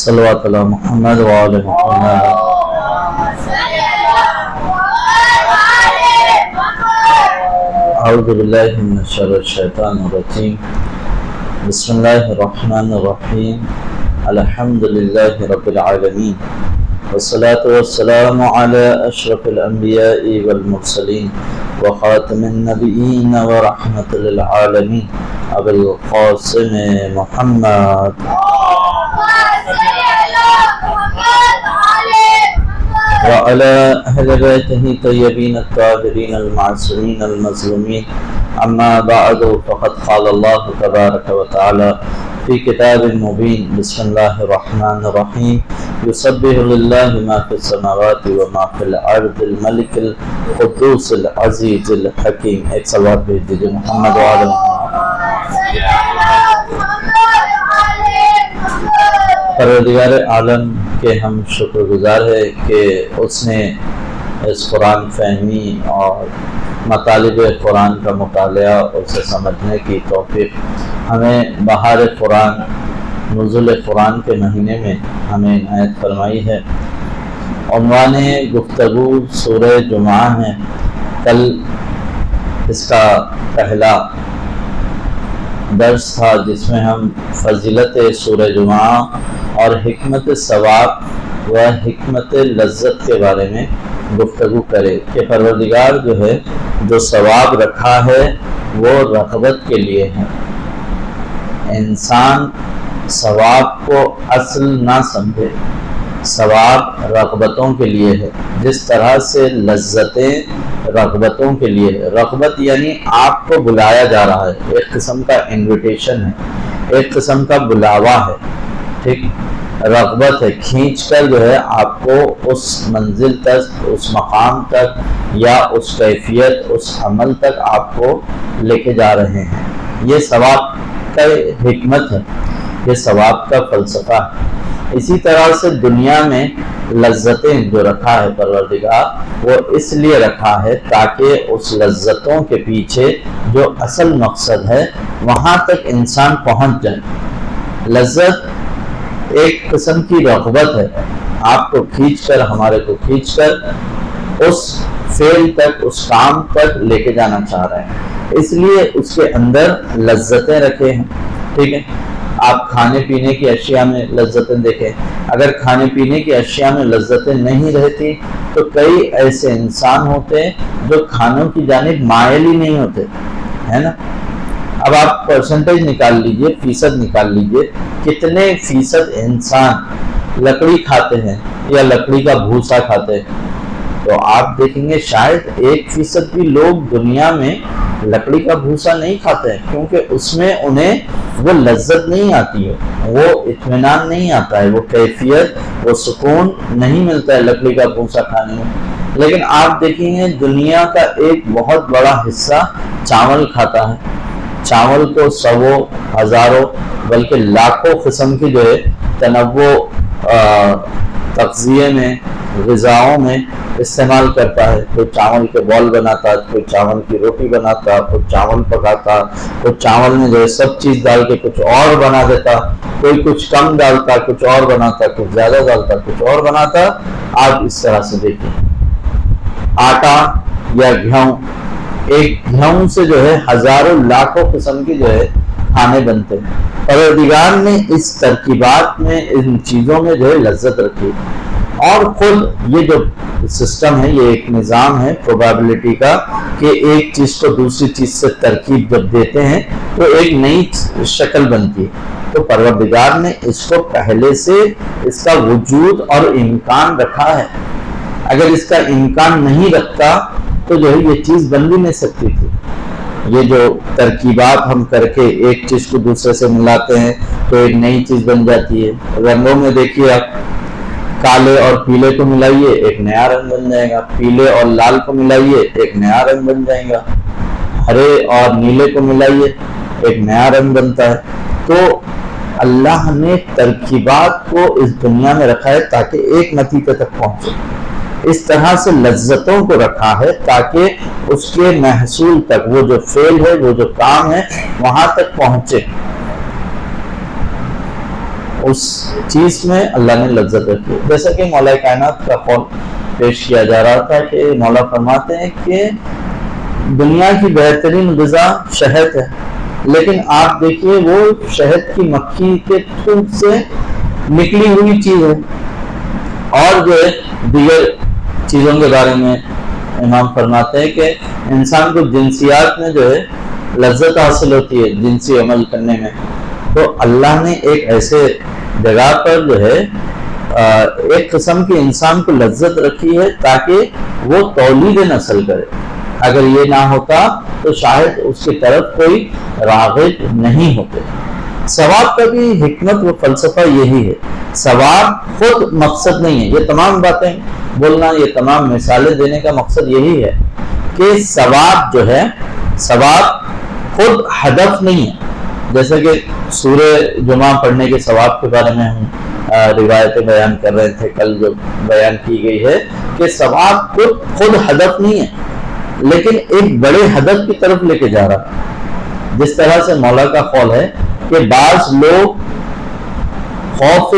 صلوات علی محمد وعلی محمد. اعوذ باللہ من شر الشیطان الرجیم. بسم اللہ الرحمن الرحیم. الحمد للہ رب العالمین والصلاة والسلام علی اشرف الانبیاء والمرسلین وخاتم النبیین ورحمۃ للعالمین ابو القاسم محمد وعلى أهل بيته طيبين الطاهرين المعصومين المظلومين. أما بعد فقد قال الله تبارك وتعالى في كتاب مبين. بسم الله الرحمن الرحيم. يسبح لله ما في السماوات وما في الأرض الملك القدوس العزيز الحكيم. ایک صلوات بھیج دیجیے محمد وعلی پروردگار عالم کے ہم شکر گزار ہے کہ اس نے اس قرآن فہمی اور مطالب قرآن کا مطالعہ اور اسے سمجھنے کی توفیق ہمیں بہار قرآن نزول قرآن کے مہینے میں ہمیں عنایت فرمائی ہے. عنوان گفتگو سورہ جمعہ ہے. کل اس کا پہلا درس تھا جس میں ہم فضیلت سورہ جمعہ اور حکمت ثواب و حکمت لذت کے بارے میں گفتگو کرے کہ پروردگار جو ہے جو ثواب رکھا ہے وہ رغبت کے لیے ہے. انسان ثواب کو اصل نہ سمجھے، ثواب رغبتوں کے لیے ہے. جس طرح سے لذتیں رغبتوں کے لیے ہے. رغبت یعنی آپ کو بلایا جا رہا ہے، ایک قسم کا انویٹیشن ہے، ایک قسم کا بلاوا ہے. ٹھیک، رغبت ہے، کھینچ کر جو ہے آپ کو اس منزل تک، اس مقام تک یا اس کیفیت، اس عمل تک آپ کو لے کے جا رہے ہیں. یہ ثواب کا حکمت ہے، یہ ثواب کا فلسفہ ہے. اسی طرح سے دنیا میں لذتیں جو رکھا ہے پروردگار وہ اس لیے رکھا ہے تاکہ اس لذتوں کے پیچھے جو اصل مقصد ہے وہاں تک انسان پہنچ جائے. لذت ایک قسم کی رغبت ہے، آپ کو کھینچ کر، ہمارے کو کھینچ کر اس فعل تک، اس کام تک لے کے جانا چاہ رہے ہیں. اس لیے اس کے اندر لذتیں رکھے ہیں. ٹھیک ہے، آپ کھانے پینے کی اشیاء میں لذتیں دیکھیں. اگر کھانے پینے کی اشیاء میں لذتیں نہیں رہتی تو کئی ایسے انسان ہوتے ہیں جو کھانوں کی جانب مائل ہی نہیں ہوتے، ہے نا. اب آپ پرسنٹیج نکال لیجئے، فیصد نکال لیجئے، کتنے فیصد انسان لکڑی کھاتے ہیں یا لکڑی کا بھوسا کھاتے ہیں. تو آپ دیکھیں گے شاید 1% بھی لوگ دنیا میں لکڑی کا بھوسا نہیں کھاتے ہیں، کیونکہ اس میں انہیں وہ لذت نہیں آتی ہے، وہ اطمینان نہیں آتا ہے، وہ کیفیت، وہ سکون نہیں ملتا ہے لکڑی کا بھوسا کھانے میں. لیکن آپ دیکھیں گے دنیا کا ایک بہت بڑا حصہ چاول کھاتا ہے. چاول کو سووں، ہزاروں بلکہ لاکھوں قسم کی جو ہے تنوع تغذیے میں، غذاؤں میں استعمال کرتا ہے. کوئی چاول کے بال بناتا ہے، کوئی چاول کی روٹی بناتا، کوئی چاول پکاتا، کوئی چاول میں جو ہے سب چیز ڈال کے کچھ اور بنا دیتا، کوئی کچھ کم ڈالتا، کچھ اور بناتا، کچھ زیادہ ڈالتا، کچھ اور بناتا. آپ اس طرح سے دیکھیں آٹا یا گیہوں، ایک گیہوں سے جو ہے ہزاروں لاکھوں قسم کی جو ہے کھانے بنتے ہیں. پروردگار نے اس ترکیبات میں، ان چیزوں میں جو ہے لذت رکھی. اور خود یہ جو سسٹم ہے، یہ ایک نظام ہے پروبیبلٹی کا کہ ایک چیز کو دوسری چیز سے ترکیب جب دیتے ہیں تو ایک نئی شکل بنتی ہے. تو پروردگار نے اس کو پہلے سے اس کا وجود اور امکان رکھا ہے. اگر اس کا امکان نہیں رکھتا تو جو ہے یہ چیز بن بھی نہیں سکتی تھی. یہ جو ترکیبات ہم کر کے ایک چیز کو دوسرے سے ملاتے ہیں تو ایک نئی چیز بن جاتی ہے. رنگوں میں دیکھیے آپ، کالے اور پیلے کو ملائیے ایک نیا رنگ بن جائے گا، پیلے اور لال کو ملائیے ایک نیا رنگ بن جائے گا، ہرے اور نیلے کو ملائیے ایک نیا رنگ بنتا ہے. تو اللہ نے ترکیبات کو اس دنیا میں رکھا ہے تاکہ ایک نتیجے تک پہنچے. اس طرح سے لذتوں کو رکھا ہے تاکہ اس کے محصول تک، وہ جو فعل ہے، وہ جو کام ہے، وہاں تک پہنچے. اس چیز میں اللہ نے لذت رکھی ہے. جیسا کہ مولا کائنات کا قول پیش کیا جا رہا تھا کہ مولا فرماتے ہیں کہ دنیا کی بہترین غذا شہد ہے، لیکن آپ دیکھیے وہ شہد کی مکھی کے تھوک سے نکلی ہوئی چیز ہے. اور جو ہے دیگر چیزوں کے بارے میں امام فرماتے ہیں کہ انسان کو جنسیات میں جو ہے لذت حاصل ہوتی ہے جنسی عمل کرنے میں، تو اللہ نے ایک ایسے جگہ پر جو ہے ایک قسم کی انسان کو لذت رکھی ہے تاکہ وہ تولید نسل کرے. اگر یہ نہ ہوتا تو شاید اس کی طرف کوئی راغب نہیں ہوتے. ثواب کا بھی حکمت و فلسفہ یہی ہے. ثواب خود مقصد نہیں ہے. یہ تمام باتیں بولنا، یہ تمام مثالیں دینے کا مقصد یہی ہے کہ ثواب جو ہے، ثواب خود ہدف نہیں ہے. جیسے کہ سورہ جمعہ پڑھنے کے ثواب کے بارے میں ہم روایتیں بیان کر رہے تھے، کل جو بیان کی گئی ہے کہ ثواب خود ہدف نہیں ہے، لیکن ایک بڑے ہدف کی طرف لے کے جا رہا ہے. جس طرح سے مولا کا قول ہے کہ بعض لوگ خوف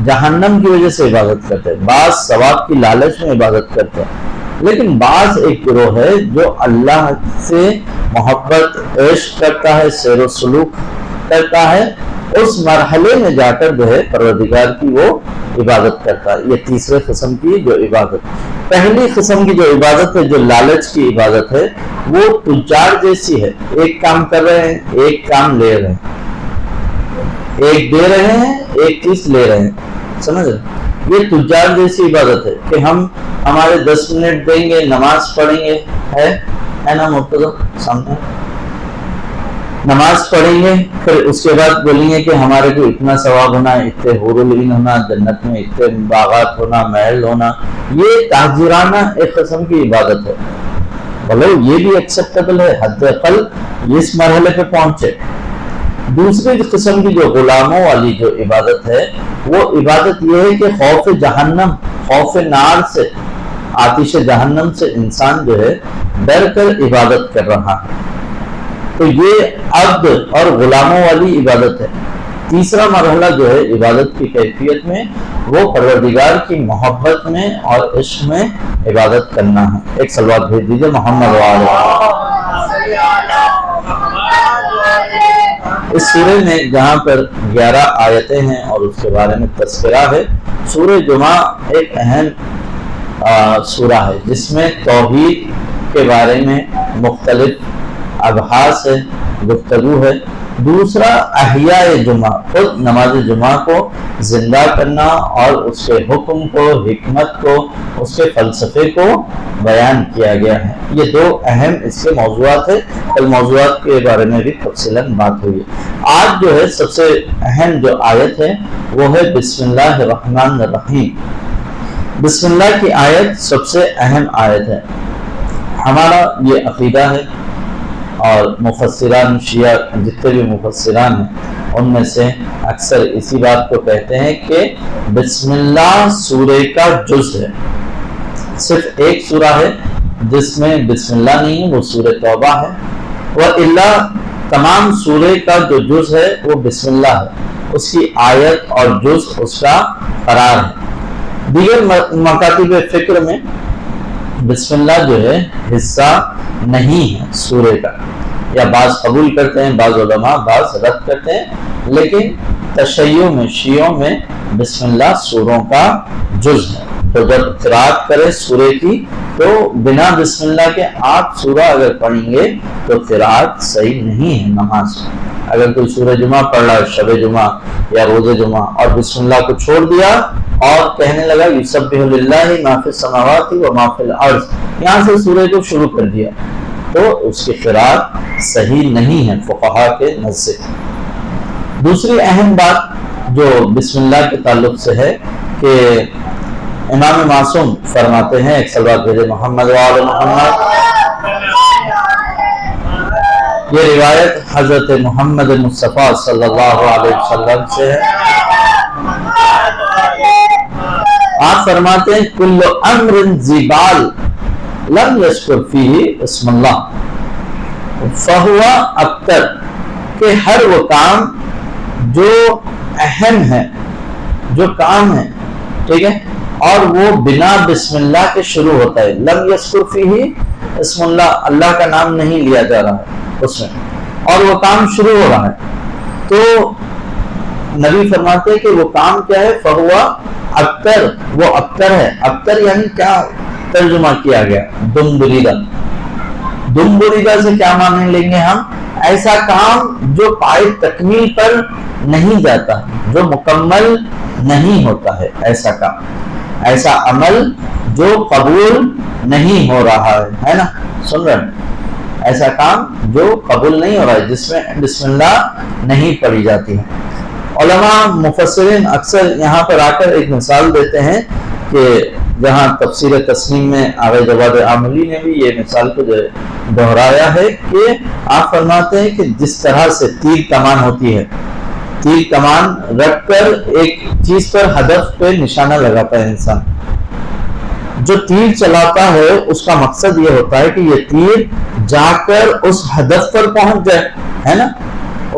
جہنم کی وجہ سے عبادت کرتے ہیں، بعض ثواب کی لالچ میں عبادت کرتے ہیں، لیکن بعض ایک گروہ ہے جو اللہ سے محبت عشق کرتا ہے، سیر و سلوک کرتا ہے، اس مرحلے میں جا کر جو ہے پروردگار کی وہ عبادت کرتا ہے. یہ تیسرے قسم کی جو عبادت. پہلی قسم کی جو عبادت ہے، جو لالچ کی عبادت ہے، وہ تجار جیسی ہے. ایک کام کر رہے ہیں، ایک کام لے رہے ہیں، ایک دے رہے ہیں، ایک چیز لے رہے ہیں. سمجھ رہے؟ یہ تجار جیسی عبادت ہے کہ ہم ہمارے 10 منٹ دیں گے، نماز پڑھیں گے، ہے نا مرتضی سامنے، نماز پڑھیں گے، پھر اس کے بعد بولیں گے کہ ہمارے کو اتنا ثواب ہونا، اتنے حور العین ہونا، جنت میں اتنے باغات ہونا، محل ہونا. یہ تاجرانہ ایک قسم کی عبادت ہے. بولو یہ بھی ایکسیپٹیبل ہے، حد اقل اس مرحلے پہ پہنچے. دوسری قسم کی جو غلاموں والی جو عبادت ہے، وہ عبادت یہ ہے کہ خوف جہنم، خوف نار سے، آتش جہنم سے انسان جو ہے ڈر کر عبادت کر رہا ہے. تو یہ عبد اور غلاموں والی عبادت ہے. تیسرا مرحلہ جو ہے عبادت کی کیفیت میں، وہ پروردگار کی محبت میں اور عشق میں عبادت کرنا ہے. ایک صلوات بھیج دیجئے محمد وعلیہ. اس سورہ میں جہاں پر 11 آیتیں ہیں اور اس کے بارے میں تذکرہ ہے. سورہ جمعہ ایک اہم سورہ ہے جس میں توحید کے بارے میں مختلف ابحاث ہے، گفتگو ہے. دوسرا احیاء جمعہ، خود نماز جمعہ کو زندہ کرنا اور اس کے حکم کو، حکمت کو، اس کے فلسفے کو بیان کیا گیا ہے. یہ دو اہم اس کے موضوعات ہیں. کل موضوعات کے بارے میں بھی تفصیلاً بات ہوئی. آج جو ہے سب سے اہم جو آیت ہے وہ ہے بسم اللہ الرحمن الرحیم. بسم اللہ کی آیت سب سے اہم آیت ہے. ہمارا یہ عقیدہ ہے اور مفسران شیعہ جتنے بھی مفسران ہیں ان میں سے اکثر اسی بات کو کہتے ہیں کہ بسم اللہ سورہ کا جز ہے. صرف ایک سورہ ہے جس میں بسم اللہ نہیں ہے، وہ سورہ توبہ ہے. وَإِلَّا تمام سورہ کا جو جز ہے وہ بسم اللہ ہے. اس کی آیت اور جز اس کا قرار ہے. دیگر مکاتب فکر میں بسم اللہ جو ہے حصہ نہیں ہے سورہ کا، یا بعض قبول کرتے ہیں، بعض علماء بعض رد کرتے ہیں، لیکن تشیع میں، شیعوں میں بسم اللہ سوروں کا جز ہے. تو جب قرات کرے سورہ کی تو بنا بسم اللہ کے آپ سورہ اگر پڑھیں گے تو قرات صحیح نہیں ہے نماز. اگر کوئی سورہ جمعہ پڑھ رہا ہے، شب جمعہ یا روز جمعہ، اور بسم اللہ کو چھوڑ دیا اور کہنے لگا یسبح للہ ما فی السماوات و ما فی الارض، یہاں سے سورہ کو شروع کر دیا، تو اس کی قرات صحیح نہیں ہے فقہا کے نزد. دوسری اہم بات جو بسم اللہ کے تعلق سے ہے کہ امام معصوم فرماتے ہیں، ایک صلوات بھیجے محمد وعلی محمد. یہ روایت حضرت محمد مصطفیٰ صلی اللہ علیہ وسلم سے ہے. آپ فرماتے ہیں کل امر ذیبال لم یذکر فیہ اسم اللہ فہو ابتر، کہ ہر وہ کام جو اہم ہے جو کام ہے، ٹھیک ہے، اور وہ بنا بسم اللہ کے شروع ہوتا ہے، لم یذکر فیہ اسم اللہ، اللہ کا نام نہیں لیا جا رہا ہے اس میں، اور وہ کام شروع ہو رہا ہے، تو نبی فرماتے ہیں کہ وہ کام کیا ہے؟ فہوا ابتر، وہ ابتر ہے۔ ابتر یعنی کیا ترجمہ کیا گیا؟ دم بریدہ۔ دم بریدہ سے کیا معنی لیں گے ہم؟ ایسا کام جو پائے تکمیل پر نہیں جاتا، جو مکمل نہیں ہوتا ہے، ایسا کام، ایسا عمل جو قبول نہیں ہو رہا ہے نا، سن رہے ہیں؟ ایسا کام جو قبول نہیں ہو رہا ہے، جس میں بسم اللہ نہیں پڑھی جاتی ہے۔ علماء مفسرین اکثر یہاں پر آ کر ایک مثال دیتے ہیں کہ جہاں تفسیر تسنیم میں آغا جواد عاملی نے بھی یہ مثال کو دہرایا ہے کہ آپ فرماتے ہیں کہ جس طرح سے تیر کمان ہوتی ہے، تیر کمان رکھ کر ایک چیز پر ہدف پہ نشانہ لگاتا ہے انسان، جو تیر چلاتا ہے اس کا مقصد یہ ہوتا ہے کہ یہ تیر جا کر اس ہدف پر پہنچ جائے، ہے نا،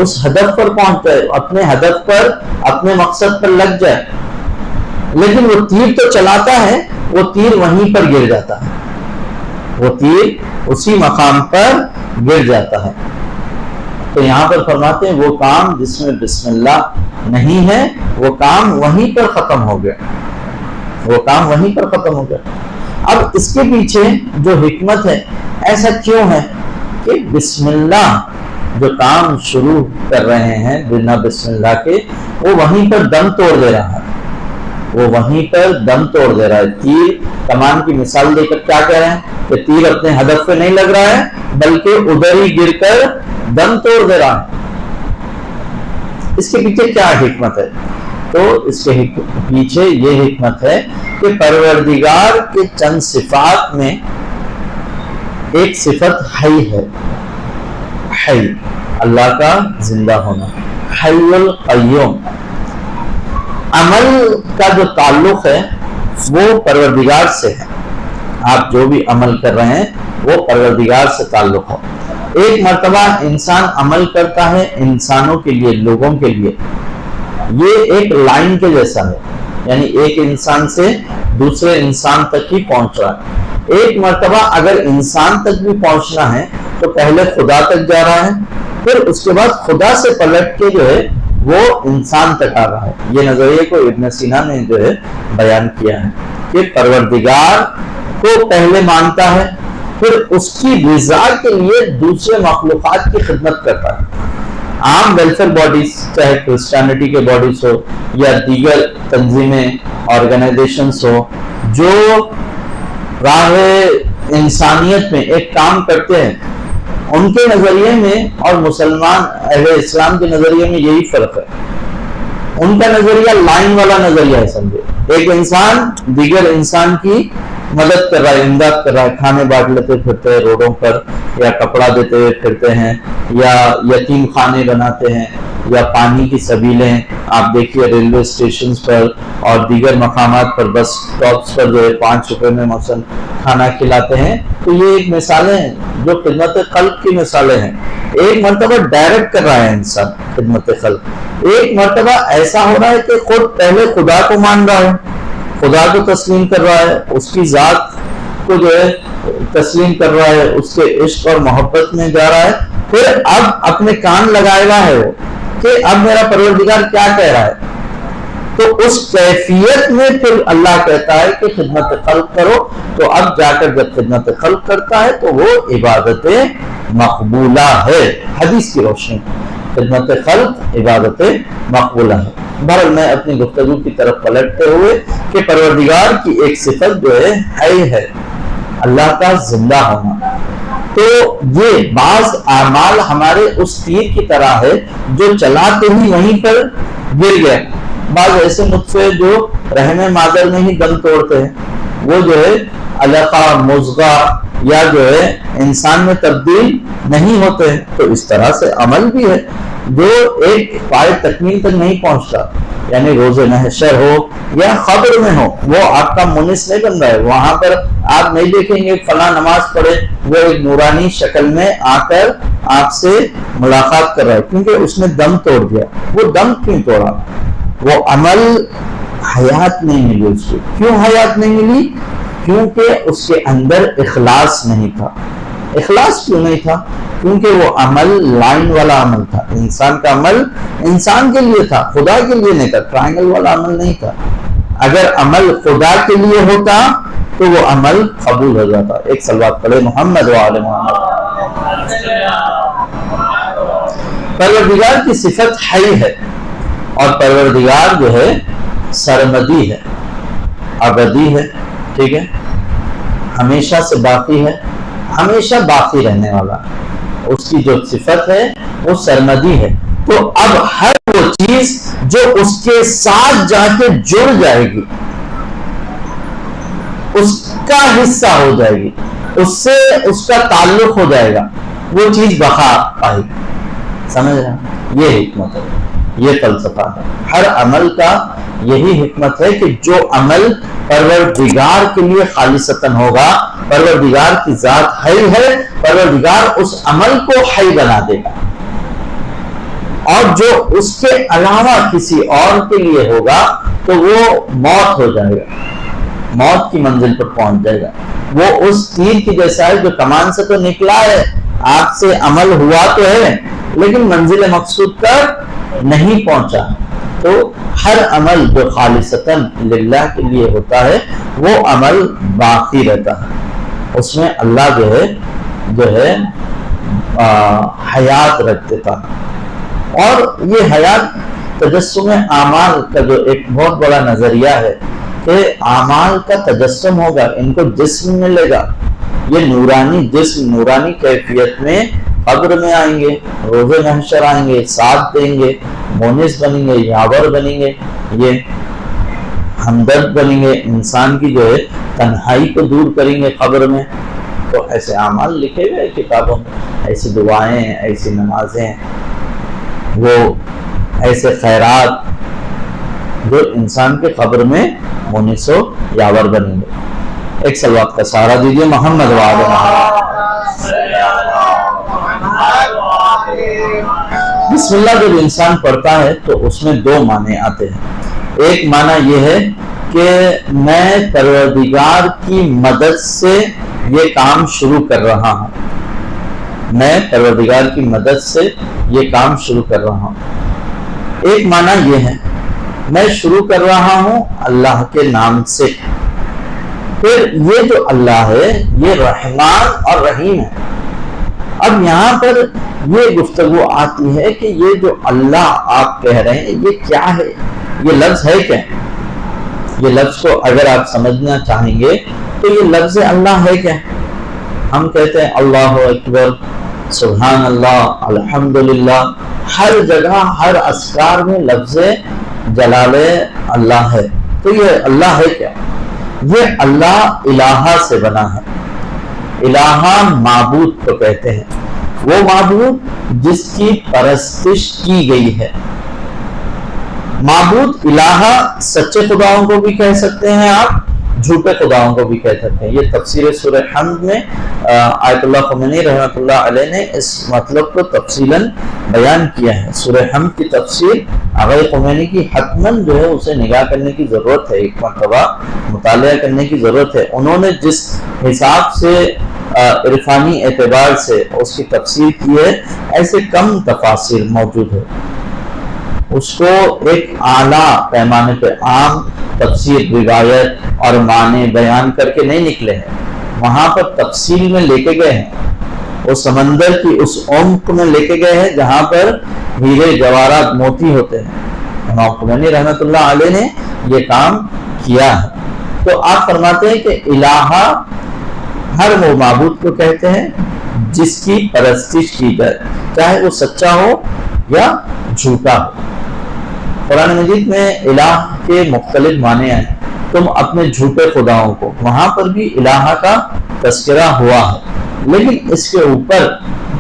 اس ہدف پر پہنچ جائے، اپنے ہدف پر، اپنے مقصد پر لگ جائے، لیکن وہ تیر تو چلاتا ہے، وہ تیر وہیں پر گر جاتا ہے، وہ تیر اسی مقام پر گر جاتا ہے۔ تو یہاں پر فرماتے ہیں وہ کام جس میں بسم اللہ نہیں ہے، وہ کام وہیں پر ختم ہو گیا، وہ کام وہیں پر ختم ہو گیا۔ اب اس کے پیچھے جو حکمت ہے، ایسا کیوں ہے کہ بسم اللہ جو کام شروع کر رہے ہیں بنا بسم اللہ کے، وہ وہیں پر دم توڑ دے رہا ہے، وہ وہیں پر دم توڑ دے رہا ہے۔ تیر کمان کی مثال دے کر کیا کہہ رہے ہیں کہ تیر اپنے ہدف پہ نہیں لگ رہا ہے بلکہ ادھر ہی گر کر دم توڑ دے رہا ہے۔ اس کے پیچھے کیا حکمت ہے؟ تو اس کے پیچھے یہ حکمت ہے کہ پروردگار کے چند صفات میں ایک صفت حی ہے، حی، اللہ کا زندہ ہونا، حی القیوم۔ عمل کا جو تعلق ہے وہ پروردگار سے ہے، آپ جو بھی عمل کر رہے ہیں وہ پروردگار سے تعلق ہو۔ ایک مرتبہ انسان عمل کرتا ہے انسانوں کے لیے، لوگوں کے لیے، یہ ایک لائن کے جیسا ہے، یعنی ایک انسان سے دوسرے انسان تک ہی پہنچ رہا ہے۔ ایک مرتبہ اگر انسان تک بھی پہنچنا ہے تو پہلے خدا تک جا رہا ہے، پھر اس کے بعد خدا سے پلٹ کے جو ہے وہ انسان تک آ رہا ہے۔ یہ نظریے کو ابن سینا نے جو ہے بیان کیا ہے کہ پروردگار کو پہلے مانتا ہے، پھر اس کی رضا کے لیے دوسرے مخلوقات کی خدمت کرتا ہے۔ عام ویلفیئر باڈیز، چاہے کرسچینٹی کے باڈیز ہو یا دیگر تنظیمیں، آرگنائزیشنز ہو، جو راہ انسانیت میں ایک کام کرتے ہیں، ان کے نظریے میں اور مسلمان اہل اسلام کے نظریے میں یہی فرق ہے۔ ان کا نظریہ لائن والا نظریہ ہے، سمجھے، ایک انسان دیگر انسان کی مدد کر رہا ہے، امداد کر رہا ہے، کھانے بانٹ لیتے پھرتے ہیں روڈوں پر، یا کپڑا دیتے ہوئے پھرتے ہیں، یا یتیم خانے بناتے ہیں، یا پانی کی سبیلیں آپ دیکھیے ریلوے اسٹیشنز پر اور دیگر مقامات پر، بس اسٹاپس پر جو ہے 5 روپے میں مثلا کھانا کھلاتے ہیں۔ تو یہ ایک مثالیں ہیں جو خدمت خلق کی مثالیں ہیں۔ ایک مرتبہ ڈائریکٹ کر رہا ہے انسان خدمت خلق، ایک مرتبہ ایسا ہو رہا ہے کہ خود پہلے خدا کو مان رہا ہے، خدا کو تسلیم کر رہا ہے، اس کی ذات کو جو ہے تسلیم کر رہا ہے، اس کے عشق اور محبت میں جا رہا ہے، پھر اب اپنے کان لگائے گا ہے وہ کہ اب میرا پروردگار کیا کہہ رہا ہے۔ تو اس کیفیت میں پھر اللہ کہتا ہے کہ خدمت خلق کرو، تو اب جا کر جب خدمت خلق کرتا ہے تو وہ عبادت مقبولہ ہے۔ حدیث کی روشنی خدمت خلق عبادت مقبولہ ہے۔ بہرحال میں اپنی گفتگو کی طرف پلٹتے ہوئے کہ پروردگار کی ایک صفت جو ہے حی ہے، اللہ کا زندہ ہونا۔ تو یہ بعض اعمال ہمارے اس تیر کی طرح ہے جو چلاتے ہی وہیں پر گر گیا۔ بعض ایسے نطفے جو رحم مادر میں ہی دم توڑتے ہیں، وہ جو ہے علقہ، مضغہ یا جو ہے انسان میں تبدیل نہیں ہوتے ہیں۔ تو اس طرح سے عمل بھی ہے جو ایک پائے تکمیل تک نہیں پہنچتا، یعنی روز محشر ہو یا قبر میں ہو، وہ آپ کا منس نہیں بن رہا ہے۔ وہاں پر آپ نہیں دیکھیں گے فلاں نماز پڑھے، وہ ایک نورانی شکل میں آ کر آپ سے ملاقات کر رہا ہے، کیونکہ اس نے دم توڑ دیا۔ وہ دم کیوں توڑا؟ وہ عمل حیات نہیں ملی اس کو. کیوں حیات نہیں ملی؟ کیونکہ اس کے اندر اخلاص نہیں تھا. اخلاص کیوں نہیں تھا؟ کیونکہ وہ عمل لائن والا عمل تھا. انسان کا عمل انسان کے لیے تھا، خدا کے لیے نہیں تھا. ٹرائنگل والا عمل نہیں تھا. اگر عمل خدا کے لیے ہوتا تو وہ عمل قبول ہو جاتا. ایک صلوات پڑھے محمد وآل محمد. پروردگار کی صفت حی ہے، اور پروردگار جو ہے سرمدی ہے، ابدی ہے. ٹھیک ہے، ہمیشہ سے باقی ہے، ہمیشہ باقی رہنے والا. اس کی جو صفت ہے وہ سرمدی ہے. تو اب ہر وہ چیز جو اس کے ساتھ جا کے جڑ جائے گی، اس کا حصہ ہو جائے گی، اس سے اس کا تعلق ہو جائے گا، وہ چیز بقا پائے گی. سمجھ رہے ہیں؟ یہ حکمت ہے، یہ فلسفہ ہے. ہر عمل کا یہی حکمت ہے کہ جو عمل پروردگار کے لیے خالصتاً ہوگا، پروردگار کی ذات حی ہے، پروردگار اس عمل کو حی بنا دے گا. اور جو اس کے علاوہ کسی اور کے لیے ہوگا تو وہ موت ہو جائے گا، موت کی منزل پر پہنچ جائے گا. وہ اس تیر کی جیسا ہے جو کمان سے تو نکلا ہے، آپ سے عمل ہوا تو ہے لیکن منزل مقصود پر نہیں پہنچا. تو ہر عمل جو خالصتاً للہ کے لیے ہوتا ہے وہ عمل باقی رہتا ہے. اس میں اللہ جو ہے حیات رکھ دیتا ہے. اور یہ حیات تجسم اعمال کا جو ایک بہت بڑا نظریہ ہے کہ اعمال کا تجسم ہوگا، ان کو جسم ملے گا. یہ نورانی جسم، نورانی کیفیت میں قبر میں آئیں گے، روز محشر آئیں گے، ساتھ دیں گے، مونس بنیں گے، یاور بنیں گے، یہ ہمدرد بنیں گے، انسان کی جو ہے تنہائی کو دور کریں گے قبر میں. تو ایسے اعمال لکھے ہوئے کتابوں میں، ایسی دعائیں، ایسی نمازیں، وہ ایسے خیرات جو انسان کے قبر میں مونس و یاور بنیں گے. ایک صلوات کا سہارا دیجیے محمد وآل محمد. بسم اللہ جب انسان پڑھتا ہے تو اس میں دو معنی آتے ہیں. ایک معنی یہ ہے کہ میں پروردگار کی مدد سے یہ کام شروع کر رہا ہوں، میں پروردگار کی مدد سے یہ کام شروع کر رہا ہوں. ایک معنی یہ ہے میں شروع کر رہا ہوں اللہ کے نام سے. پھر یہ جو اللہ ہے یہ رحمان اور رحیم ہے. اب یہاں پر یہ گفتگو آتی ہے کہ یہ جو اللہ آپ کہہ رہے ہیں یہ کیا ہے، یہ لفظ ہے کیا؟ یہ لفظ کو اگر آپ سمجھنا چاہیں گے تو یہ لفظ اللہ ہے کیا؟ ہم کہتے ہیں اللہ اکبر، سبحان اللہ، الحمدللہ. ہر جگہ ہر اذکار میں لفظ جلال اللہ ہے. تو یہ اللہ ہے کیا؟ یہ اللہ الہ سے بنا ہے. الہ معبود کو کہتے ہیں، وہ معبود جس کی پرستش کی گئی ہے. معبود الہ سچے خداؤں کو بھی کہہ سکتے ہیں آپ، جھوٹے خداؤں کو بھی کہہ سکتے ہیں. یہ تفسیر سورہ حمد میں آیت اللہ خمینی رحمۃ اللہ علیہ نے اس مطلب کو تفصیلاً بیان کیا ہے. سورہ حمد کی تفسیر آغا خمینی کی حتماً جو ہے اسے نگاہ کرنے کی ضرورت ہے، ایک مرتبہ مطالعہ کرنے کی ضرورت ہے. انہوں نے جس حساب سے عرفانی اعتبار سے اس کی تفسیر کی ہے، ایسے کم تفاسیر موجود ہے. اس کو ایک اعلیٰ پیمانے پہ عام تفسیر، روایت اور معنی بیان کر کے نہیں نکلے ہیں، وہاں پر تفصیل میں لے کے گئے ہیں. وہ سمندر کی اس عمق میں لے کے گئے ہیں جہاں پر ہیرے جواہرات موتی ہوتے ہیں. امام خمینی رحمۃ اللہ علیہ نے یہ کام کیا ہے. تو آپ فرماتے ہیں کہ الہ ہر وہ معبود کو کہتے ہیں جس کی پرستش کی جائے، چاہے وہ سچا ہو یا جھوٹا ہو. قرآن مجید میں الہ کے مختلف معنی ہیں. تم اپنے جھوٹے خداؤں کو، وہاں پر بھی الہ کا تذکرہ ہوا ہے، لیکن اس کے اوپر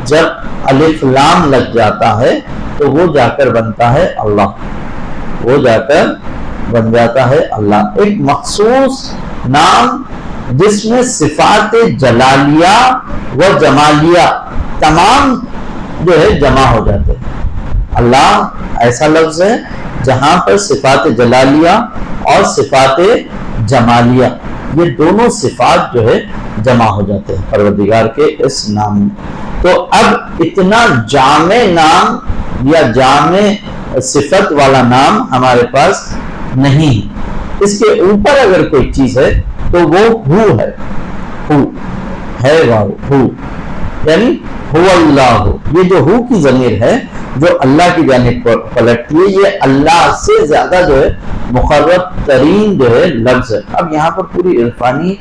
جب الف لام لگ جاتا ہے تو وہ جا کر بنتا ہے اللہ، وہ جا کر بن جاتا ہے اللہ. ایک مخصوص نام جس میں صفات جلالیہ و جمالیہ تمام جو ہے جمع ہو جاتے ہیں. اللہ ایسا لفظ ہے جہاں پر صفات جلالیہ اور صفات جمالیہ، یہ دونوں صفات جو ہے جمع ہو جاتے ہیں پروردگار کے اس نام میں۔ تو اب اتنا جامع نام یا جامع صفت والا نام ہمارے پاس نہیں ہے۔ اس کے اوپر اگر کوئی چیز ہے تو وہ ہو ہے، ہو ہے، ہو یعنی ہو اللہ، یہ جو ہو کی ضمیر ہے جو اللہ کی جانب پلٹتی ہے، یہ اللہ سے زیادہ جو ہے مقرب ترین جو ہے لفظ ہے۔ اب یہاں پر پوری عرفانی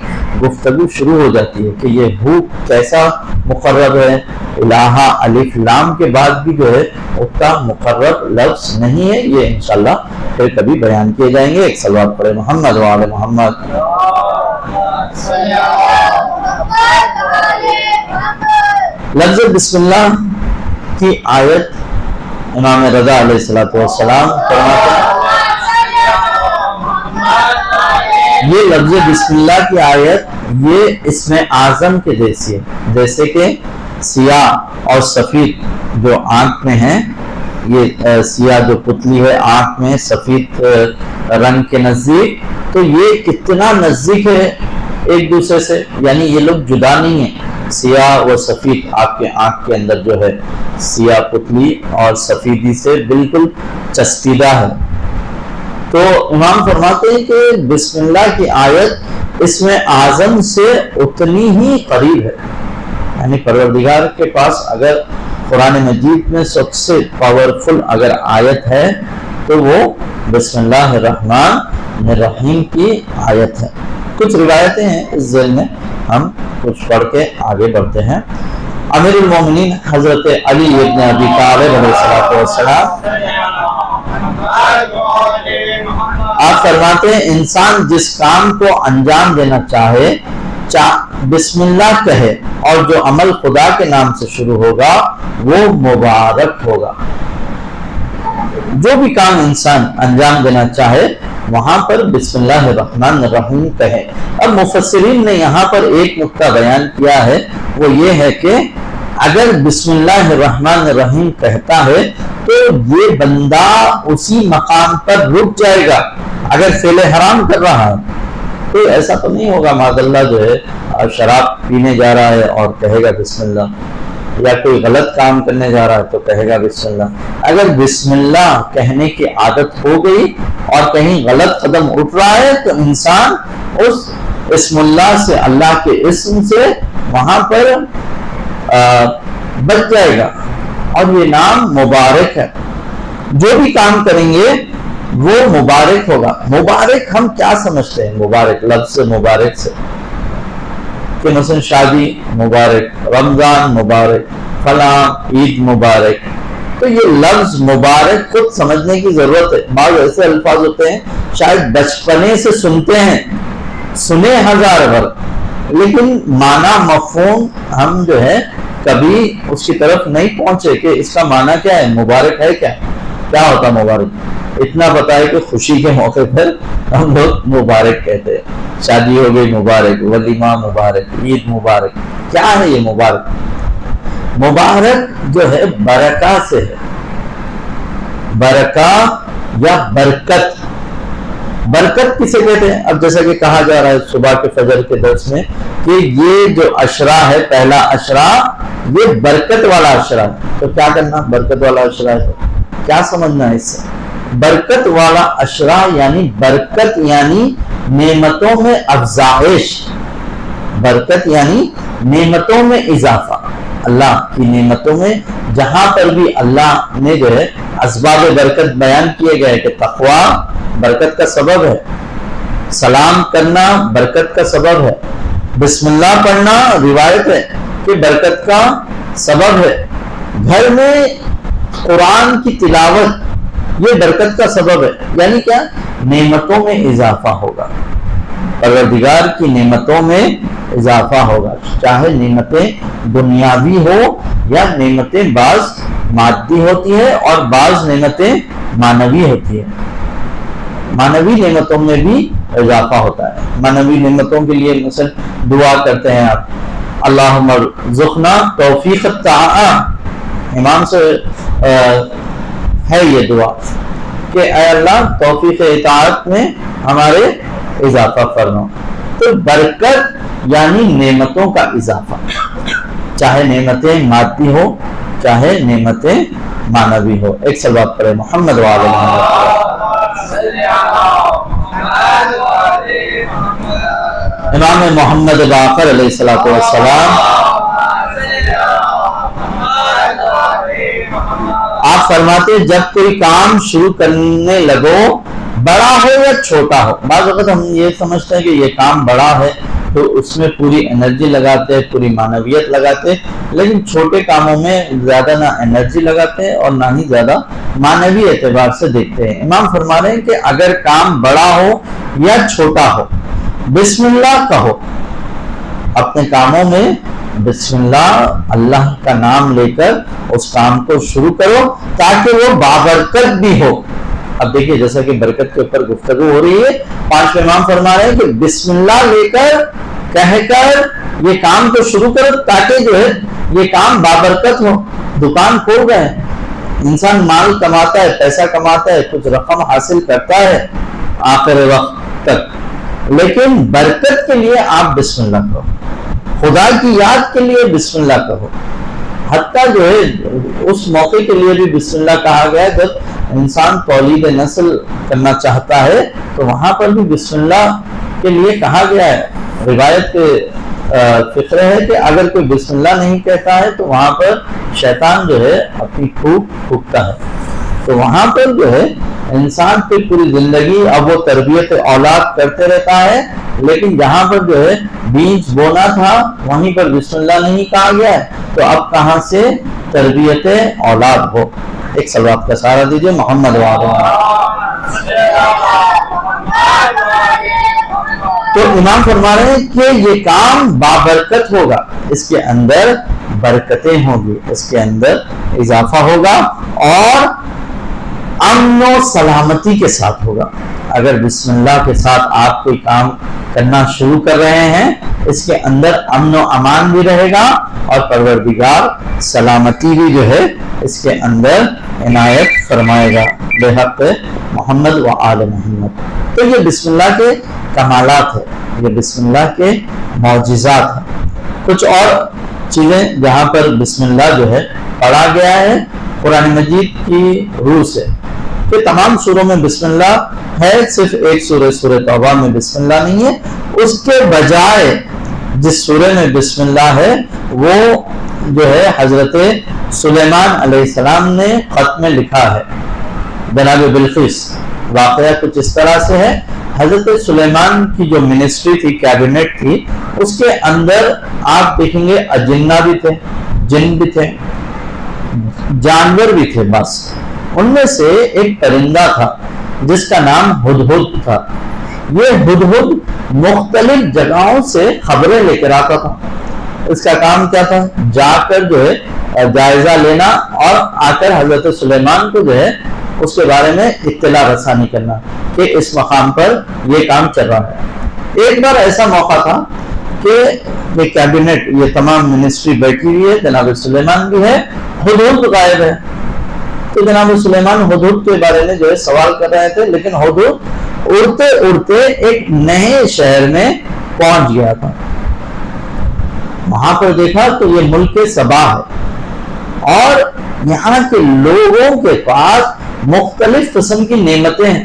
گفتگو شروع ہو جاتی ہے کہ یہ ہو کیسا مقرب ہے، الہ الف لام کے بعد بھی جو ہے اتنا مقرب لفظ نہیں ہے، یہ انشاءاللہ پھر کبھی بیان کیے جائیں گے۔ ایک صلوات پڑھے محمد وعلی محمد۔ لفظ بسم اللہ کی آیت امام رضا علیہ السلام فرماتے ہیں، یہ لفظ بسم اللہ کی آیت یہ اسم اعظم کے جیسی ہے، جیسے کہ سیاہ اور سفید جو آنکھ میں ہیں، یہ سیاہ جو پتلی ہے آنکھ میں سفید رنگ کے نزدیک، تو یہ کتنا نزدیک ہے ایک دوسرے سے، یعنی یہ لوگ جدا نہیں ہیں۔ سیاہ و سفید آپ کے آنکھ کے اندر جو ہے سیاہ پتلی اور سفیدی سے بالکل چسپیدہ ہے۔ تو امام فرماتے ہیں کہ بسم اللہ کی آیت اسم اعظم سے اتنی ہی قریب ہے، یعنی پروردگار کے پاس اگر قرآن مجید میں سب سے پاورفل اگر آیت ہے تو وہ بسم اللہ الرحمن الرحیم کی آیت ہے۔ کچھ روایتیں ہیں اس ذیل میں، ہم کچھ پڑھ کے آگے بڑھتے ہیں۔ امیر المومنین حضرت علی ابن ابی طالب علیہ السلام آپ فرماتے ہیں انسان جس کام کو انجام دینا چاہے بسم اللہ کہے اور جو عمل خدا کے نام سے شروع ہوگا وہ مبارک ہوگا۔ جو بھی کام انسان انجام دینا چاہے وہاں پر بسم اللہ الرحمن الرحیم کہے۔ اب مفسرین نے یہاں پر ایک نقطہ بیان کیا ہے، وہ یہ ہے کہ اگر بسم اللہ الرحمن الرحیم کہتا ہے تو یہ بندہ اسی مقام پر رک جائے گا۔ اگر فعل حرام کر رہا ہے تو ایسا تو نہیں ہوگا معاذ اللہ جو ہے شراب پینے جا رہا ہے اور کہے گا بسم اللہ، یا کوئی غلط کام کرنے جا رہا ہے تو کہے گا بسم اللہ۔ اگر بسم اللہ کہنے کی عادت ہو گئی اور کہیں غلط قدم اٹھ رہا ہے تو انسان اس اسم اللہ سے، اللہ کے اسم سے وہاں پر بچ جائے گا، اور یہ نام مبارک ہے۔ جو بھی کام کریں گے وہ مبارک ہوگا۔ مبارک ہم کیا سمجھتے ہیں مبارک لفظ مبارک سے؟ کہ مثلا شادی مبارک، رمضان مبارک، فلاں عید مبارک، تو یہ لفظ مبارک خود سمجھنے کی ضرورت ہے۔ بعض ایسے الفاظ ہوتے ہیں شاید بچپنے سے سنتے ہیں، سنے ہزار بار، لیکن معنی مفہوم ہم جو ہے کبھی اس کی طرف نہیں پہنچے کہ اس کا معنی کیا ہے، مبارک ہے کیا ہوتا مبارک۔ اتنا بتائے کہ خوشی کے موقع پر ہم لوگ مبارک کہتے ہیں، شادی ہو گئی مبارک، ولیمہ مبارک، عید مبارک۔ کیا ہے یہ مبارک؟ مبارک جو ہے برکہ سے ہے، برکہ یا برکت۔ برکت کسے کہتے ہیں؟ اب جیسا کہ کہا جا رہا ہے صبح کے فجر کے درس میں کہ یہ جو اشرا ہے، پہلا اشرا یہ برکت والا اشرا ہے، تو کیا کرنا؟ برکت والا اشرا ہے تو کیا سمجھنا ہے اس سے؟ برکت والا اشرا یعنی برکت یعنی نعمتوں میں افزائش، برکت یعنی نعمتوں میں اضافہ۔ اللہ کی نعمتوں میں جہاں پر بھی اللہ نے جو ہے اسباب برکت بیان کیے گئے کہ تقویٰ برکت کا سبب ہے، سلام کرنا برکت کا سبب ہے، بسم اللہ پڑھنا روایت ہے کہ برکت کا سبب ہے، گھر میں قرآن کی تلاوت یہ برکت کا سبب ہے۔ یعنی کیا؟ نعمتوں میں اضافہ ہوگا، پروردگار کی نعمتوں میں اضافہ ہوگا، چاہے نعمتیں دنیاوی ہو یا نعمتیں بعض مادی ہوتی ہے اور بعض نعمتیں معنوی ہوتی ہے۔ معنوی نعمتوں میں بھی اضافہ ہوتا ہے۔ معنوی نعمتوں کے لیے مثلا دعا کرتے ہیں آپ، اللہم ارزقنا توفیق الطاعہ، امام سے ہے یہ دعا کہ اے اللہ توفیق اطاعت میں ہمارے اضافہ فرما۔ تو برکت یعنی نعمتوں کا اضافہ، چاہے نعمتیں مادی ہو چاہے نعمتیں معنوی ہو۔ ایک صلوات پڑھے محمد وعلی محمد۔ امام محمد باقر علیہ الصلوۃ والسلام آپ فرماتے جب کوئی کام شروع کرنے لگو، بڑا ہو یا چھوٹا ہو، بعض وقت ہم یہ سمجھتے ہیں کہ یہ کام بڑا ہے تو اس میں پوری انرجی لگاتے ہیں، پوری معنویت لگاتے ہیں، لیکن چھوٹے کاموں میں زیادہ نہ انرجی لگاتے ہیں اور نہ ہی زیادہ معنوی اعتبار سے دیکھتے ہیں۔ امام فرما رہے ہیں کہ اگر کام بڑا ہو یا چھوٹا ہو، بسم اللہ کہو، اپنے کاموں میں بسم اللہ کا نام لے کر اس کام کو شروع کرو تاکہ وہ بابرکت بھی ہو۔ اب دیکھیے جیسا کہ برکت کے اوپر گفتگو ہو رہی ہے، پانچویں امام فرما رہے ہیں کہ بسم اللہ لے کر کہہ کر یہ کام کو شروع کرو تاکہ جو ہے یہ کام بابرکت ہو۔ دکان کھول گئے، انسان مال کماتا ہے، پیسہ کماتا ہے، کچھ رقم حاصل کرتا ہے آخر وقت تک، لیکن برکت کے لیے آپ بسم اللہ کہو، خدا کی یاد کے لیے بسم اللہ کہو۔ حتیٰ جو ہے اس موقع کے لیے بھی بسم اللہ کہا گیا جب انسان تولید نسل کرنا چاہتا ہے تو وہاں پر بھی بسم اللہ کے لیے کہا گیا ہے۔ روایت کے فکر ہے کہ اگر کوئی بسم اللہ نہیں کہتا ہے تو وہاں پر شیطان جو ہے اپنی پھونک پھونکتا ہے، تو وہاں پر جو ہے انسان پھر پوری زندگی اب وہ تربیت اولاد کرتے رہتا ہے، لیکن جہاں پر جو ہے بیج بونا تھا وہیں پر بسم اللہ نہیں کہا گیا ہے، تو اب کہاں سے تربیت اولاد ہو۔ ایک صلوات کا سہارا دیجئے محمد وعلیہ۔ تو امام فرما رہے ہیں کہ یہ کام بابرکت ہوگا، اس کے اندر برکتیں ہوں گی، اس کے اندر اضافہ ہوگا اور امن و سلامتی کے ساتھ ہوگا۔ اگر بسم اللہ کے ساتھ آپ کوئی کام کرنا شروع کر رہے ہیں، اس کے اندر امن و امان بھی رہے گا اور پروردگار سلامتی بھی جو ہے اس کے اندر عنایت فرمائے گا بحق محمد و آل محمد۔ تو یہ بسم اللہ کے کمالات ہے، یہ بسم اللہ کے معجزات ہیں۔ کچھ اور چیزیں جہاں پر بسم اللہ جو ہے پڑھا گیا ہے قرآن مجید کی روح سے، کہ تمام سوروں میں بسم اللہ ہے، صرف ایک سورہ توبہ میں بسم اللہ نہیں ہے، اس کے بجائے جس سورہ میں بسم اللہ ہے وہ جو ہے حضرت سلیمان علیہ السلام نے خط میں لکھا ہے۔ جناب بلقیس، واقعہ کچھ اس طرح سے ہے، حضرت سلیمان کی جو منسٹری تھی، کیبنٹ تھی، اس کے اندر آپ دیکھیں گے اجنہ بھی تھے، جن بھی تھے، جانور بھی تھے، بس ان میں سے ایک پرندہ تھا جس کا نام ہدہد تھا۔ یہ ہدہد مختلف جگہوں سے خبریں لے کر آتا تھا۔ اس کا کام کیا تھا؟ جا کر جو ہے جائزہ لینا اور آ کر حضرت سلیمان کو جو ہے اس کے بارے میں اطلاع رسانی کرنا کہ اس مقام پر یہ کام چل رہا ہے۔ ایک بار ایسا موقع تھا کہ یہ کیبنٹ، یہ تمام منسٹری بیٹھی ہوئی ہے، جناب سلیمان بھی ہے، ہدہد غائب ہے، تو جناب سلیمان ہدہد کے بارے میں جو ہے سوال کر رہے تھے، لیکن ہدہد اڑتے اڑتے ایک نئے شہر میں پہنچ گیا تھا۔ وہاں پر دیکھا تو یہ ملک سبا ہے اور یہاں کے لوگوں کے پاس مختلف قسم کی نعمتیں ہیں،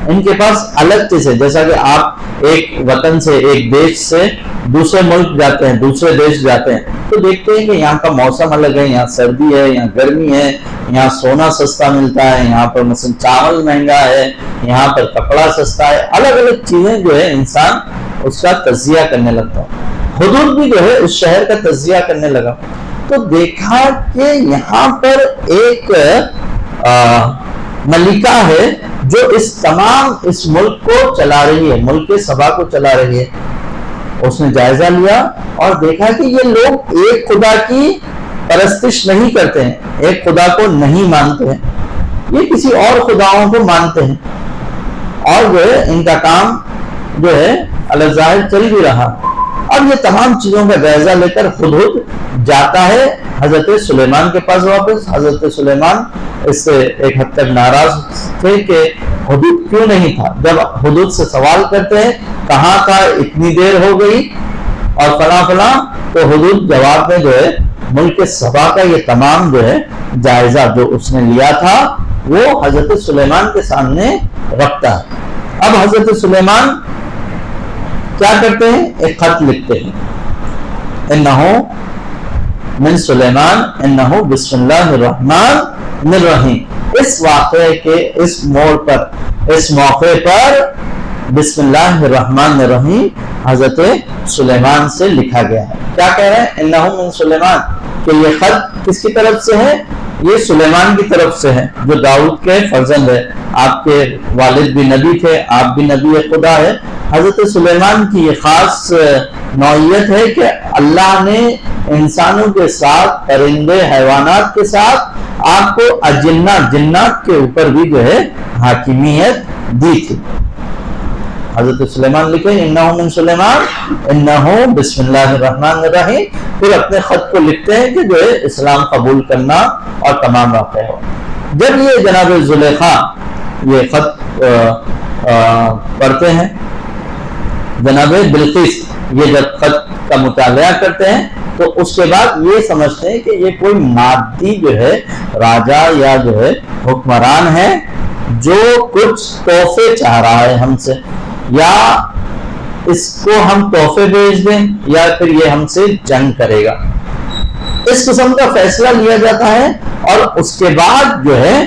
ان کے پاس الگ چیزیں، جیسا کہ آپ ایک وطن سے، ایک دیش سے دوسرے ملک جاتے ہیں، دوسرے دیش جاتے ہیں تو دیکھتے ہیں کہ یہاں کا موسم الگ ہے، یہاں سردی ہے، یہاں گرمی ہے، یہاں سونا سستا ملتا ہے، یہاں پر مثلا چاول مہنگا ہے، یہاں پر کپڑا سستا ہے، الگ الگ چیزیں جو ہے انسان اس کا تجزیہ کرنے لگتا ہے۔ حدود بھی جو ہے اس شہر کا تجزیہ کرنے لگا تو دیکھا کہ یہاں پر ایک ملکہ ہے جو اس تمام اس ملک کو چلا رہی ہے، ملک سبا کو چلا رہی ہے۔ اس نے جائزہ لیا اور دیکھا کہ یہ لوگ ایک خدا کی پرستش نہیں کرتے ہیں، ایک خدا کو نہیں مانتے ہیں، یہ کسی اور خداؤں کو مانتے ہیں، اور جو ہے ان کا کام جو ہے اللہ ظاہر چل بھی رہا۔ اب یہ تمام چیزوں کا جائزہ لے کر ہدہد جاتا ہے حضرت سلیمان کے پاس واپس. حضرت سلیمان اس سے ایک حد تک ناراض تھے کہ حدود کیوں نہیں تھا. جب حدود سے سوال کرتے ہیں کہاں تھا, اتنی دیر ہو گئی اور فلاں فلاں, تو حدود جواب میں جو ہے ملک سبا کا یہ تمام جو ہے جائزہ جو اس نے لیا تھا وہ حضرت سلیمان کے سامنے رکھتا ہے. اب حضرت سلیمان کیا کرتے ہیں, ایک خط لکھتے ہیں, انہو من سلیمان انہو بسم اللہ الرحمن الرحیم. اس واقعے کے اس موڑ پر, اس موقع پر بسم اللہ الرحمن الرحیم حضرت سلیمان سے لکھا گیا ہے. کیا کہہ رہے ہیں, انہو من سلیمان, کہ یہ خط کس کی طرف سے ہے, یہ سلیمان کی طرف سے ہے جو داؤد کے فرزند ہے. آپ کے والد بھی نبی تھے, آپ بھی نبی خدا ہے. حضرت سلیمان کی یہ خاص نوعیت ہے کہ اللہ نے انسانوں کے ساتھ, پرندے حیوانات کے ساتھ آپ کو اجنات, جنات کے اوپر بھی جو ہے حاکمیت دی تھی. حضرت سلیمان لکھے انہو من سلیمان انہو بسم اللہ الرحمن الرحیم, پھر اپنے خط کو لکھتے ہیں کہ جو ہے اسلام قبول کرنا اور تمام واقع ہو. جب یہ جناب زلیخا یہ خط پڑھتے ہیں, جناب بلقیس یہ جب خط کا مطالعہ کرتے ہیں تو اس کے بعد یہ سمجھتے ہیں کہ یہ کوئی مادی جو ہے راجا یا جو ہے حکمران ہے جو کچھ تحفے چاہ رہا ہے ہم سے, یا اس کو ہم تحفے بھیج دیں یا پھر یہ ہم سے جنگ کرے گا. اس قسم کا فیصلہ لیا جاتا ہے اور اس کے بعد جو ہے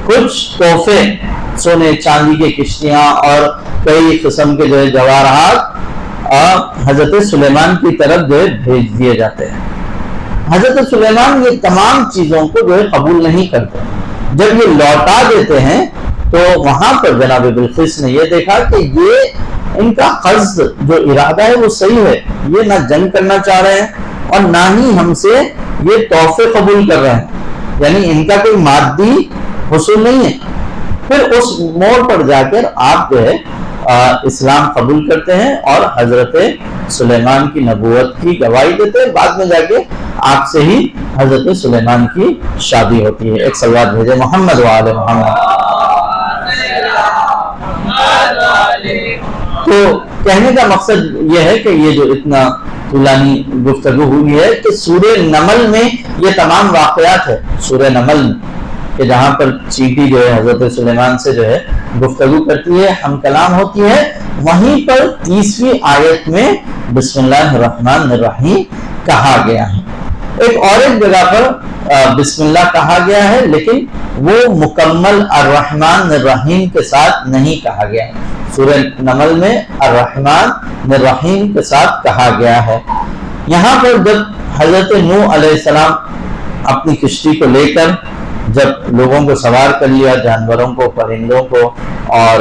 کچھ تحفے, سونے چاندی کے کشتیاں اور کئی قسم کے جو ہے جواہرات حضرت سلیمان کی طرف جو ہے بھیج دیے جاتے ہیں. حضرت سلیمان یہ تمام چیزوں کو جو ہے قبول نہیں کرتے. جب یہ لوٹا دیتے ہیں تو وہاں پر جناب بلقیس نے یہ دیکھا کہ یہ ان کا قصد جو ارادہ ہے وہ صحیح ہے, یہ نہ جنگ کرنا چاہ رہے ہیں اور نہ ہی ہم سے یہ تحفے قبول کر رہے ہیں, یعنی ان کا کوئی مادی حصول نہیں ہے. پھر اس موڑ پر جا کر آپ جو ہے اسلام قبول کرتے ہیں اور حضرت سلیمان کی نبوت کی گواہی دیتے ہیں. بعد میں جا کے آپ سے ہی حضرت سلیمان کی شادی ہوتی ہے. ایک صلوات بھیجے محمد وآل محمد. تو کہنے کا مقصد یہ ہے کہ یہ جو اتنا طولانی گفتگو ہوئی ہے کہ سورہ نمل میں یہ تمام واقعات ہے. سورہ نمل کہ جہاں پر چیٹی جو ہے حضرت سلیمان سے جو ہے گفتگو کرتی ہے, ہم کلام ہوتی ہے, وہیں پر 30ویں آیت میں بسم اللہ الرحمن الرحیم کہا گیا ہے. ایک جگہ پر بسم اللہ کہا گیا ہے لیکن وہ مکمل الرحمن الرحیم کے ساتھ نہیں کہا گیا ہے. سورہ نمل میں الرحمن الرحیم کے ساتھ کہا گیا ہے. یہاں پر جب حضرت نوح علیہ السلام اپنی کشتی کو لے کر جب لوگوں کو سوار کر لیا, جانوروں کو, پرندوں کو اور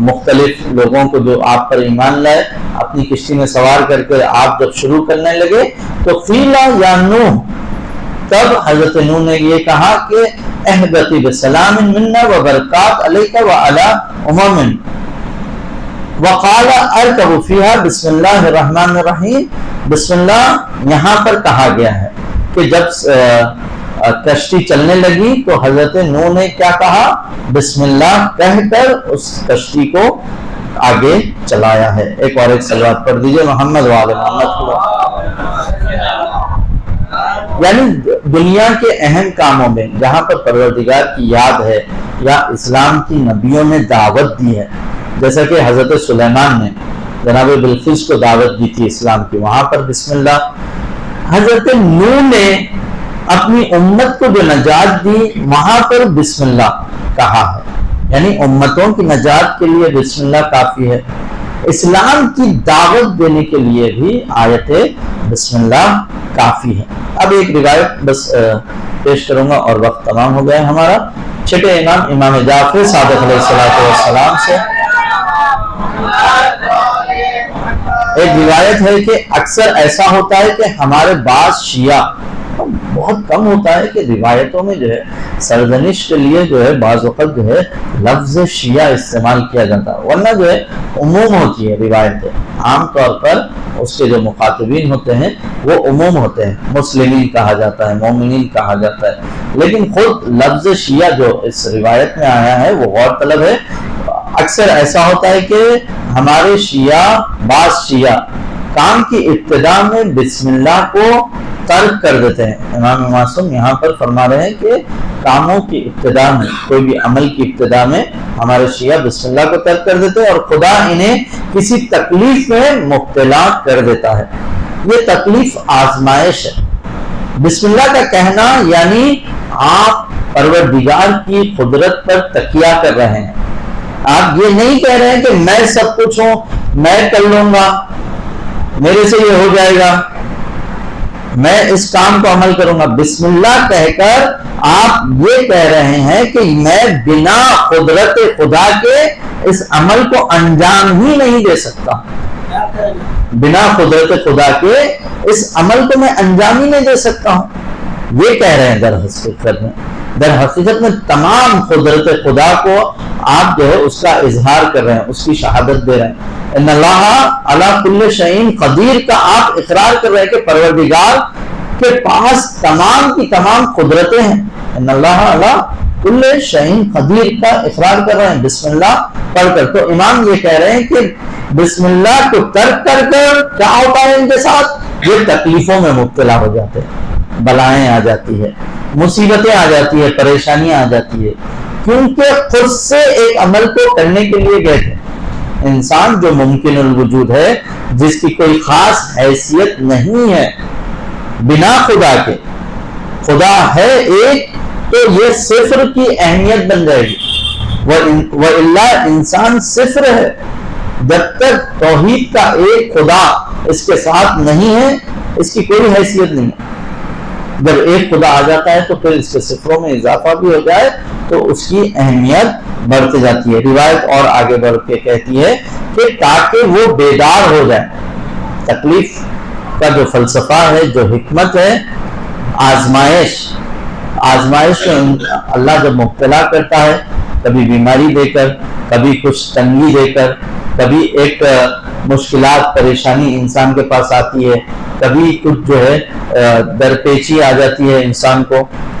مختلف لوگوں کو جو آپ پر ایمان لائے, اپنی کشتی میں سوار کر کے آپ جب شروع کرنے لگے تو قیل یا نوح, تب حضرت نوح نے یہ کہا کہ اہبطی بسلام منا وبرکات علیک وعلی امم وقال ارکبوا فیہا بسم اللہ الرحمن الرحیم. بسم اللہ یہاں پر کہا گیا ہے کہ جب کشتی چلنے لگی تو حضرت نوح نے کیا کہا, بسم اللہ کہہ کر اس کشتی کو آگے چلایا ہے. ایک اور ایک صلوات پڑھ دیجئے محمد وآل محمد. یعنی دنیا کے اہم کاموں میں جہاں پر پروردگار کی یاد ہے یا اسلام کی نبیوں نے دعوت دی ہے, جیسا کہ حضرت سلیمان نے جناب بلقیس کو دعوت دی تھی اسلام کی, وہاں پر بسم اللہ. حضرت نوح نے اپنی امت کو جو نجات دی وہاں پر بسم اللہ کہا ہے, یعنی امتوں کی نجات کے لیے بسم اللہ کافی ہے. اسلام کی دعوت دینے کے لیے بھی آیت بسم اللہ کافی ہے. اب ایک روایت بس پیش کروں گا اور وقت تمام ہو گیا ہے ہمارا. چھٹے امام جعفر صادق علیہ السلام سے ایک روایت ہے کہ اکثر ایسا ہوتا ہے کہ ہمارے بعض شیعہ بہت کم ہوتا ہے کہ روایتوں میں جو ہے سرزنش کے لیے جو ہے بعض وقت جو ہے لفظ شیعہ استعمال کیا جاتا ہے، ورنہ جو ہے عموم ہوتی ہے روایتیں، عام طور پر اس کے جو مخاطبین ہوتے ہیں وہ عموم ہوتے ہیں، مسلمین کہا جاتا ہے، مومنین کہا جاتا ہے، لیکن خود لفظ شیعہ جو اس روایت میں آیا ہے وہ غور طلب ہے۔ اکثر ایسا ہوتا ہے کہ ہمارے شیعہ، بعض شیعہ کام کی ابتدا میں بسم اللہ کو ترک کر دیتے ہیں۔ امام معصوم یہاں پر فرما رہے ہیں کہ کاموں کی ابتدا میں، کوئی بھی عمل کی ابتدا میں ہمارے شیعہ بسم اللہ کو ترک کر دیتے ہیں اور خدا انہیں کسی تکلیف میں مبتلا کر دیتا ہے۔ یہ تکلیف آزمائش ہے۔ بسم اللہ کا کہنا یعنی آپ پروردگار کی قدرت پر تکیہ کر رہے ہیں، آپ یہ نہیں کہہ رہے ہیں کہ میں سب کچھ ہوں، میں کر لوں گا، میرے سے یہ ہو جائے گا، میں اس کام کو عمل کروں گا۔ بسم اللہ کہہ کر آپ یہ کہہ رہے ہیں کہ میں بنا قدرت خدا کے اس عمل کو انجام ہی نہیں دے سکتا، بنا قدرت خدا کے اس عمل کو میں انجام ہی نہیں دے سکتا ہوں، یہ کہہ رہے ہیں در حقیقت میں تمام قدرت خدا کو آپ جو ہے اس کا اظہار کر رہے ہیں، اس کی شہادت دے رہے ہیں۔ ان اللہ علی کل شیء قدیر کا آپ اقرار کر رہے ہیں کہ پروردگار کے پاس تمام کی تمام قدرتیں ہیں۔ ان اللہ علی کل شیء قدیر کا اقرار کر رہے ہیں بسم اللہ پڑھ کر۔ تو امام یہ کہہ رہے ہیں کہ بسم اللہ کو ترک کر کر کیا ہوتا ہے ان کے ساتھ؟ یہ تکلیفوں میں مبتلا ہو جاتے ہیں، بلائیں آ جاتی ہے، مصیبتیں آ جاتی ہے، پریشانیاں آ جاتی ہے، کیونکہ خود سے ایک عمل کو کرنے کے لیے گئے تھے۔ انسان جو ممکن الوجود ہے، جس کی کوئی خاص حیثیت نہیں ہے، بنا خدا کے، خدا ہے ایک تو یہ صفر کی اہمیت بن جائے گی، وَإِلَّا انسان صفر ہے۔ جب تک توحید کا ایک خدا اس کے ساتھ نہیں ہے، اس کی کوئی حیثیت نہیں ہے۔ جب ایک خدا آ جاتا ہے تو پھر اس کے صفروں میں اضافہ بھی ہو جائے تو اس کی اہمیت بڑھتی جاتی ہے۔ روایت اور آگے بڑھ کے کہتی ہے کہ تاکہ وہ بیدار ہو جائے۔ تکلیف کا جو فلسفہ ہے، جو حکمت ہے، آزمائش میں اللہ جب مبتلا کرتا ہے، کبھی بیماری دے کر، کبھی کچھ تنگی دے کر، کبھی ایک مشکلات پریشانی انسان کے پاس آتی ہے، کبھی کچھ جو ہے درپیچی آ جاتی ہے انسان کو،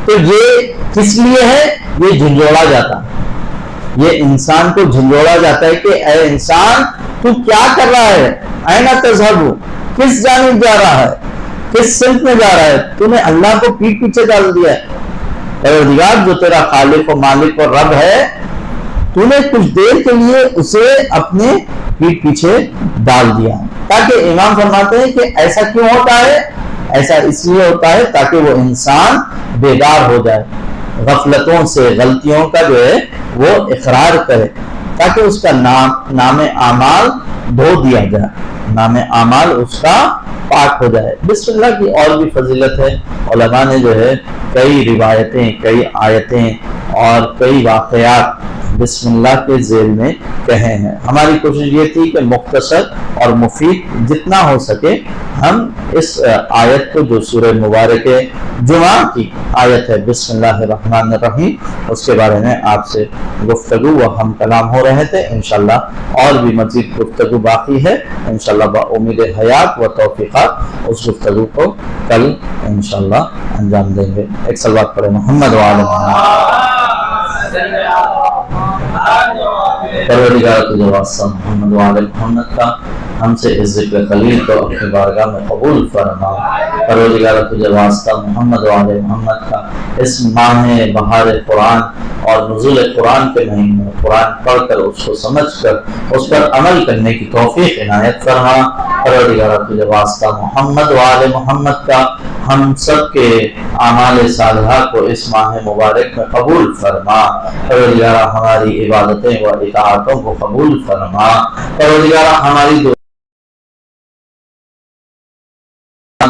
تو یہ کس لیے ہے؟ یہ جھنجھوڑا جاتا ہے، یہ انسان کو جھنجھوڑا جاتا ہے کہ اے انسان تو کیا کر رہا ہے، اینا تذہب، کس جانب جا رہا ہے، کس سمت میں جا رہا ہے، تو نے اللہ کو پیٹ پیچھے ڈال دیا ہے۔ پروردگار جو تیرا خالق و مالک و رب ہے، تو نے کچھ دیر کے لیے اسے اپنے پیٹ پیچھے ڈال دیا۔ تاکہ امام فرماتے ہیں کہ ایسا کیوں ہوتا ہے؟ ایسا اس لیے ہوتا ہے تاکہ وہ انسان بیدار ہو جائے، غفلتوں سے، غلطیوں کا جو ہے وہ اقرار کرے، تاکہ اس کا نام اعمال دھو دیا جائے، نام اعمال اس کا پاک ہو جائے۔ بسم اللہ کی اور بھی فضیلت ہے، علماء نے جو ہے کئی روایتیں، کئی آیتیں اور کئی واقعات بسم اللہ کے ذیل میں کہے ہیں۔ ہماری کوشش یہ تھی کہ مختصر اور مفید جتنا ہو سکے ہم اس آیت کو، جو سورہ مبارک جمعہ کی آیت ہے بسم اللہ الرحمن الرحیم، اس کے بارے میں آپ سے گفتگو و ہم کلام ہو رہے تھے۔ انشاءاللہ اور بھی مزید گفتگو باقی ہے، انشاءاللہ با امید حیات و توفیقات اس گفتگو کو کل انشاءاللہ انجام دیں گے۔ ایک صلوات پڑھیں محمد وعلی محمد۔ پروردگار تجھے واسطہ محمد وعلی محمد کا ہم سے اس ذکر خلیل کو اپنی بارگاہ میں قبول فرما۔ پروردگار تجھے واسطہ محمد وعلی محمد کا اس ماہ بہار قرآن اور نزول قرآن کے مہینے میں قرآن پڑھ کر اس کو سمجھ کر اس پر عمل کرنے کی توفیق عنایت فرما۔ پروردگار تجھے واسطہ محمد وعلی محمد کا ہم سب کے اعمال صالحہ کو اس ماہ مبارک میں قبول فرما۔ پروردگار ہماری عبادتیں و اطاعتوں کو قبول فرما۔ پروردگار ہماری